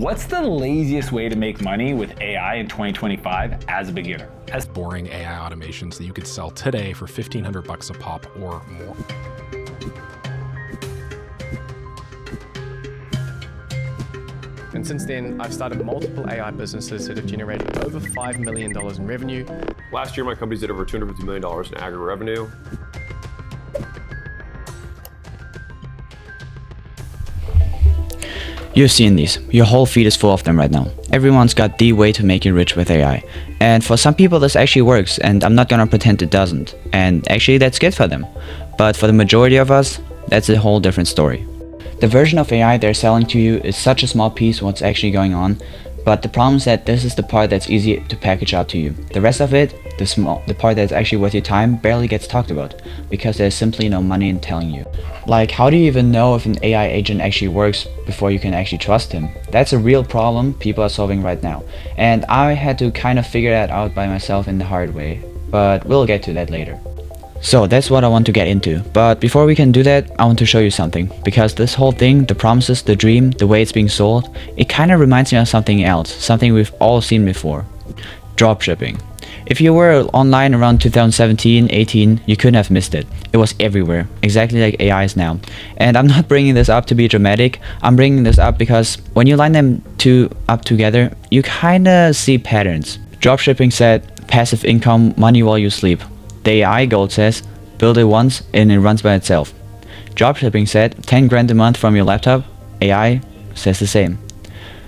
What's the laziest way to make money with AI in 2025 as a beginner? As boring AI automations that you could sell today for $1,500 a pop or more. And since then, I've started multiple AI businesses that have generated over $5 million in revenue. Last year, my companies did over $250 million in aggregate revenue. You've seen these. Your whole feed is full of them right now. Everyone's got the way to make you rich with AI. And for some people this actually works, and I'm not gonna pretend it doesn't. And actually that's good for them. But for the majority of us, that's a whole different story. The version of AI they're selling to you is such a small piece of what's actually going on, but the problem is that this is the part that's easy to package out to you. The rest of it, the part that's actually worth your time, barely gets talked about, because there's simply no money in telling you. Like, how do you even know if an AI agent actually works before you can actually trust him? That's a real problem people are solving right now, and I had to kind of figure that out by myself in the hard way, but we'll get to that later. So that's what I want to get into, but before we can do that, I want to show you something, because this whole thing, the promises, the dream, the way it's being sold, it kind of reminds me of something else, something we've all seen before. Dropshipping. If you were online around 2017-18, you couldn't have missed it. It was everywhere, exactly like AI is now. And I'm not bringing this up to be dramatic, I'm bringing this up because when you line them two up together, you kinda see patterns. Dropshipping said, passive income, money while you sleep. The AI gold says, build it once and it runs by itself. Dropshipping said, 10 grand a month from your laptop. AI says the same.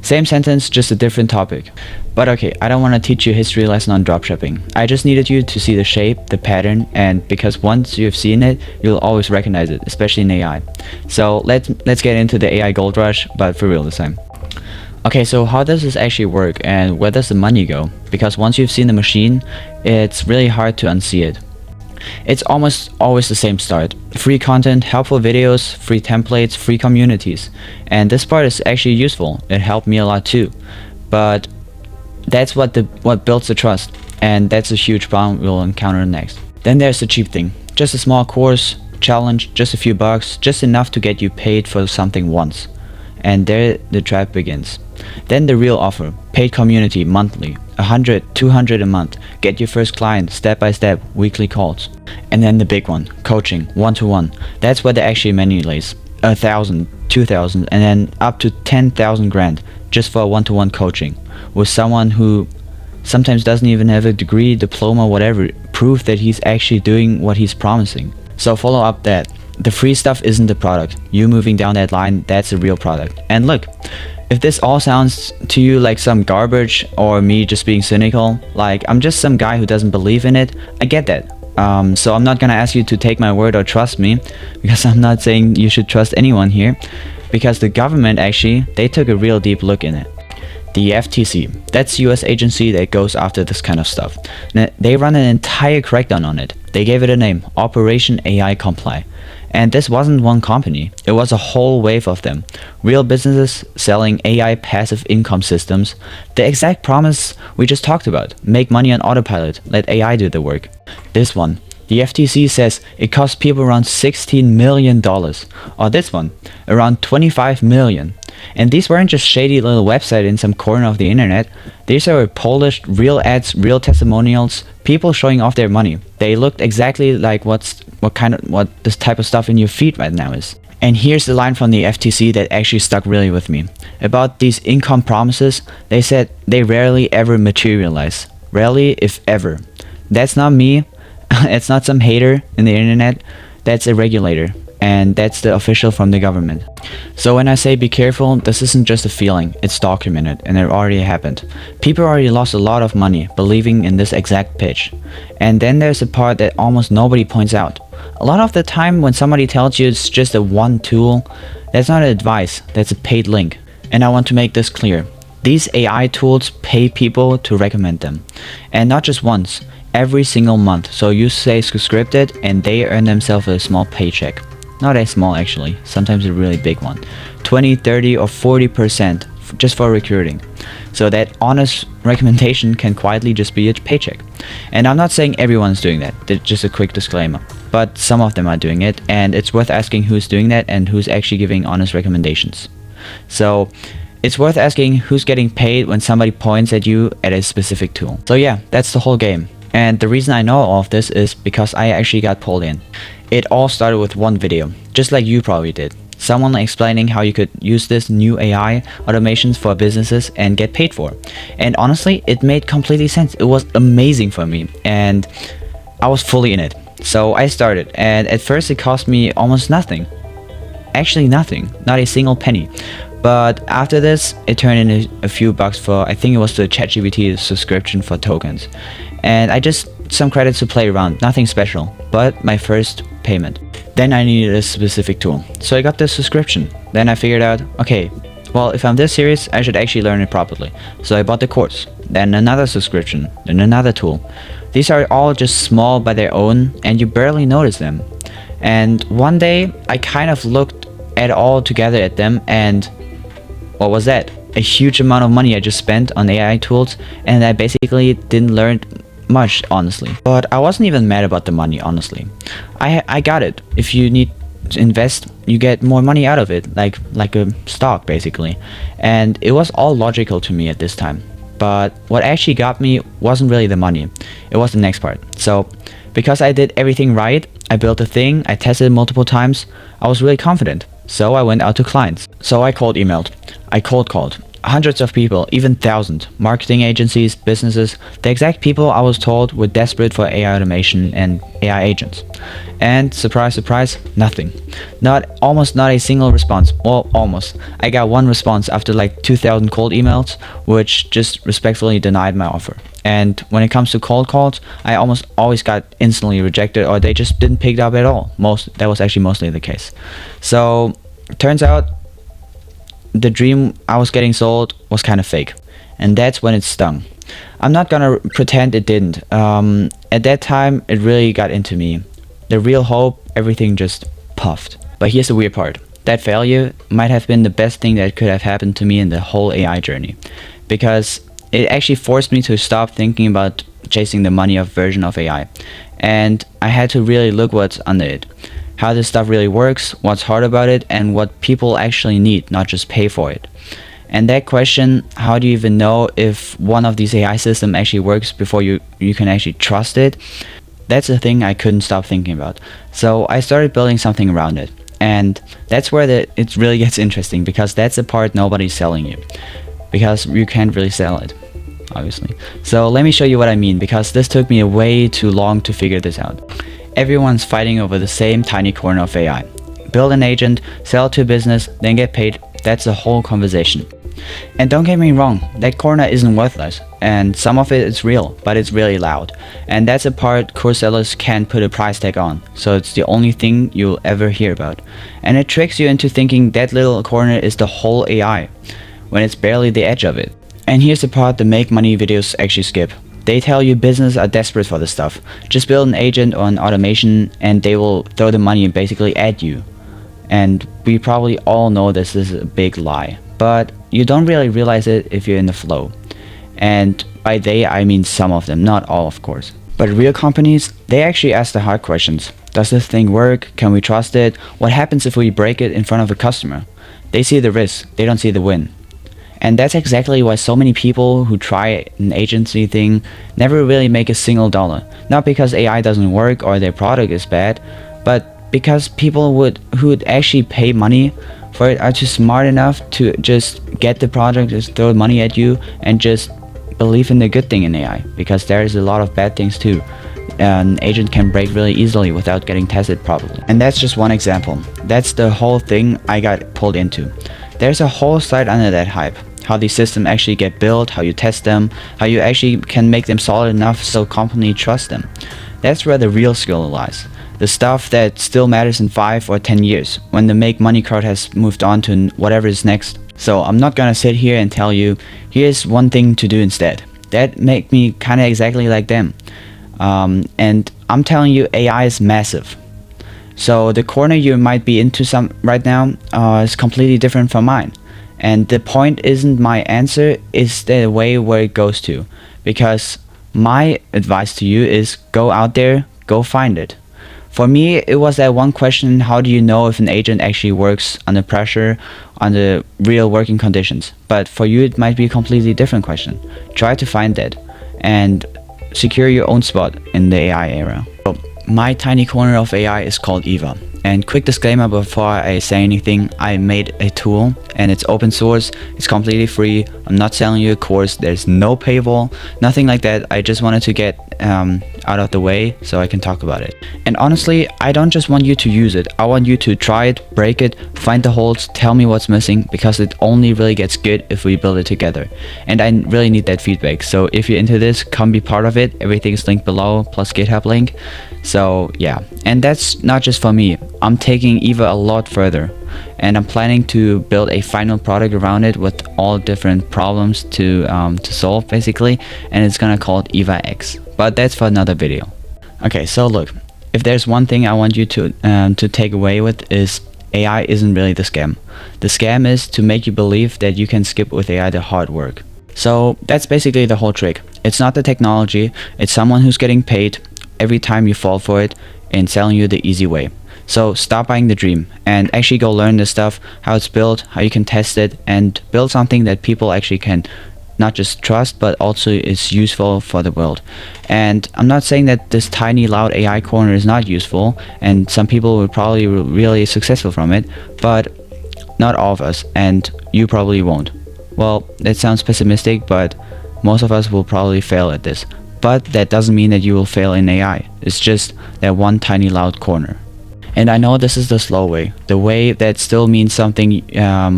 Same sentence, just a different topic. But okay, I don't want to teach you a history lesson on dropshipping. I just needed you to see the shape, the pattern, and because once you've seen it, you'll always recognize it, especially in AI. So let's get into the AI gold rush, but for real this time. Okay, so how does this actually work and where does the money go? Because once you've seen the machine, it's really hard to unsee it. It's almost always the same start. Free content, helpful videos, free templates, free communities. And this part is actually useful. It helped me a lot too. But that's what builds the trust. And that's a huge problem we'll encounter next. Then there's the cheap thing. Just a small course, challenge, just a few bucks, just enough to get you paid for something once. And there the trap begins. Then the real offer, paid community monthly, 100, 200 a month, get your first client step by step, weekly calls. And then the big one, coaching, one-to-one. That's where the actual money lays, 1,000, 2,000, and then up to 10,000 grand just for one-to-one coaching with someone who sometimes doesn't even have a degree, diploma, whatever, proof that he's actually doing what he's promising. So follow up that. The free stuff isn't the product. You moving down that line, that's a real product. And look, if this all sounds to you like some garbage or me just being cynical, like I'm just some guy who doesn't believe in it, I get that. So I'm not gonna ask you to take my word or trust me, because I'm not saying you should trust anyone here, because the government actually, they took a real deep look in it. The FTC, that's the US agency that goes after this kind of stuff. They run an entire crackdown on it. They gave it a name, Operation AI Comply. And this wasn't one company, it was a whole wave of them. Real businesses selling AI passive income systems. The exact promise we just talked about, make money on autopilot, let AI do the work. This one, the FTC says it costs people around $16 million. Or this one, around 25 million. And these weren't just shady little websites in some corner of the internet. These are polished, real ads, real testimonials, people showing off their money. They looked exactly like what this type of stuff in your feed right now is. And here's the line from the FTC that actually stuck really with me. About these income promises, they said they rarely ever materialize. Rarely, if ever. That's not me. It's not some hater in the internet. That's a regulator. And that's the official from the government. So when I say be careful, this isn't just a feeling, it's documented and it already happened. People already lost a lot of money believing in this exact pitch. And then there's a part that almost nobody points out. A lot of the time when somebody tells you it's just a one tool, that's not advice, that's a paid link. And I want to make this clear. These AI tools pay people to recommend them. And not just once, every single month. So you say scripted and they earn themselves a small paycheck. Not as small actually, sometimes a really big one. 20, 30 or 40% just for recruiting. So that honest recommendation can quietly just be a paycheck. And I'm not saying everyone's doing that, just a quick disclaimer. But some of them are doing it, and it's worth asking who's doing that and who's actually giving honest recommendations. So It's worth asking who's getting paid when somebody points at you at a specific tool. So yeah, that's the whole game. And the reason I know all of this is because I actually got pulled in. It all started with one video, just like you probably did. Someone explaining how you could use this new AI automations for businesses and get paid for. And honestly, it made completely sense. It was amazing for me and I was fully in it. So I started, and at first it cost me almost nothing. Actually nothing, not a single penny. But after this, it turned into a few bucks for, I think it was the ChatGPT subscription for tokens. And I just some credits to play around, nothing special, but my first payment. Then I needed a specific tool, so I got the subscription. Then I figured out, okay, well, if I'm this serious, I should actually learn it properly. So I bought the course, then another subscription, then another tool. These are all just small by their own, and you barely notice them. And one day, I kind of looked at all together at them, and what was that? A huge amount of money I just spent on AI tools, and I basically didn't learn much, honestly. But I wasn't even mad about the money, honestly. I got it. If you need to invest, you get more money out of it, like a stock basically. And it was all logical to me at this time. But what actually got me wasn't really the money. It was the next part. So because I did everything right, I built a thing, I tested it multiple times, I was really confident. So I went out to clients. So I cold emailed, I cold called. Hundreds of people, even thousands, marketing agencies, businesses, the exact people I was told were desperate for AI automation and AI agents. And surprise, surprise, nothing. Almost not a single response. Well, almost. I got one response after like 2,000 cold emails, which just respectfully denied my offer. And when it comes to cold calls, I almost always got instantly rejected, or they just didn't pick it up at all. That was actually mostly the case. So turns out the dream I was getting sold was kind of fake, and that's when it stung. I'm not gonna pretend it didn't. At that time, it really got into me. The real hope, everything just puffed. But here's the weird part. That failure might have been the best thing that could have happened to me in the whole AI journey, because it actually forced me to stop thinking about chasing the money of version of AI, and I had to really look what's under it. How this stuff really works, what's hard about it, and what people actually need, not just pay for it. And that question, how do you even know if one of these AI systems actually works before you can actually trust it? That's the thing I couldn't stop thinking about. So I started building something around it. And that's where it really gets interesting, because that's the part nobody's selling you. Because you can't really sell it, obviously. So let me show you what I mean, because this took me way too long to figure this out. Everyone's fighting over the same tiny corner of AI. Build an agent, sell it to a business, then get paid. That's the whole conversation. And don't get me wrong, that corner isn't worthless, and some of it is real, but it's really loud. And that's a part course sellers can't put a price tag on, so it's the only thing you'll ever hear about. And it tricks you into thinking that little corner is the whole AI, when it's barely the edge of it. And here's the part the make money videos actually skip. They tell you businesses are desperate for this stuff. Just build an agent or an automation and they will throw the money basically at you. And we probably all know this is a big lie, but you don't really realize it if you're in the flow. And by they, I mean some of them, not all of course. But real companies, they actually ask the hard questions. Does this thing work? Can we trust it? What happens if we break it in front of a customer? They see the risk, they don't see the win. And that's exactly why so many people who try an agency thing never really make a single dollar. Not because AI doesn't work or their product is bad, but because people who would actually pay money for it are too smart enough to just get the product, just throw money at you, and just believe in the good thing in AI. Because there is a lot of bad things too. An agent can break really easily without getting tested properly. And that's just one example. That's the whole thing I got pulled into. There's a whole side under that hype. How these systems actually get built, how you test them, how you actually can make them solid enough so company trusts them. That's where the real skill lies. The stuff that still matters in 5 or 10 years, when the make money crowd has moved on to whatever is next. So I'm not gonna sit here and tell you, here's one thing to do instead. That make me kinda exactly like them. And I'm telling you, AI is massive. So the corner you might be into right now is completely different from mine. And the point isn't my answer, it's the way where it goes to. Because my advice to you is go out there, go find it. For me, it was that one question: how do you know if an agent actually works under pressure, under real working conditions? But for you, it might be a completely different question. Try to find that and secure your own spot in the AI era. So, my tiny corner of AI is called Eva. And quick disclaimer before I say anything, I made a tool and it's open source, it's completely free. I'm not selling you a course, there's no paywall, nothing like that. I just wanted to get out of the way so I can talk about it. And honestly, I don't just want you to use it, I want you to try it, break it, find the holes, tell me what's missing, because it only really gets good if we build it together. And I really need that feedback. So if you're into this, come be part of it. Everything is linked below, plus GitHub link. So yeah, and that's not just for me. I'm taking Eva a lot further, and I'm planning to build a final product around it with all different problems to solve basically, and it's gonna call it Eva X. But that's for another video. Okay, so look, if there's one thing I want you to take away with is AI isn't really the scam. The scam is to make you believe that you can skip with AI the hard work. So that's basically the whole trick. It's not the technology, it's someone who's getting paid every time you fall for it and selling you the easy way. So stop buying the dream and actually go learn this stuff, how it's built, how you can test it, and build something that people actually can not just trust, but also is useful for the world. And I'm not saying that this tiny loud AI corner is not useful, and some people will probably be really successful from it, but not all of us, and you probably won't. Well, that sounds pessimistic, but most of us will probably fail at this. But that doesn't mean that you will fail in AI. It's just that one tiny loud corner. And I know this is the slow way, the way that still means something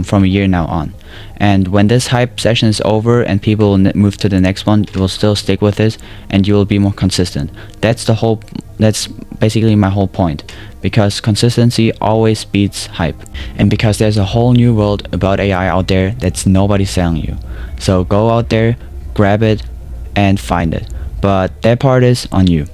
from a year now on. And when this hype session is over and people will move to the next one, you will still stick with this and you will be more consistent. That's basically my whole point, because consistency always beats hype. And because there's a whole new world about AI out there that's nobody's selling you. So go out there, grab it and find it. But that part is on you.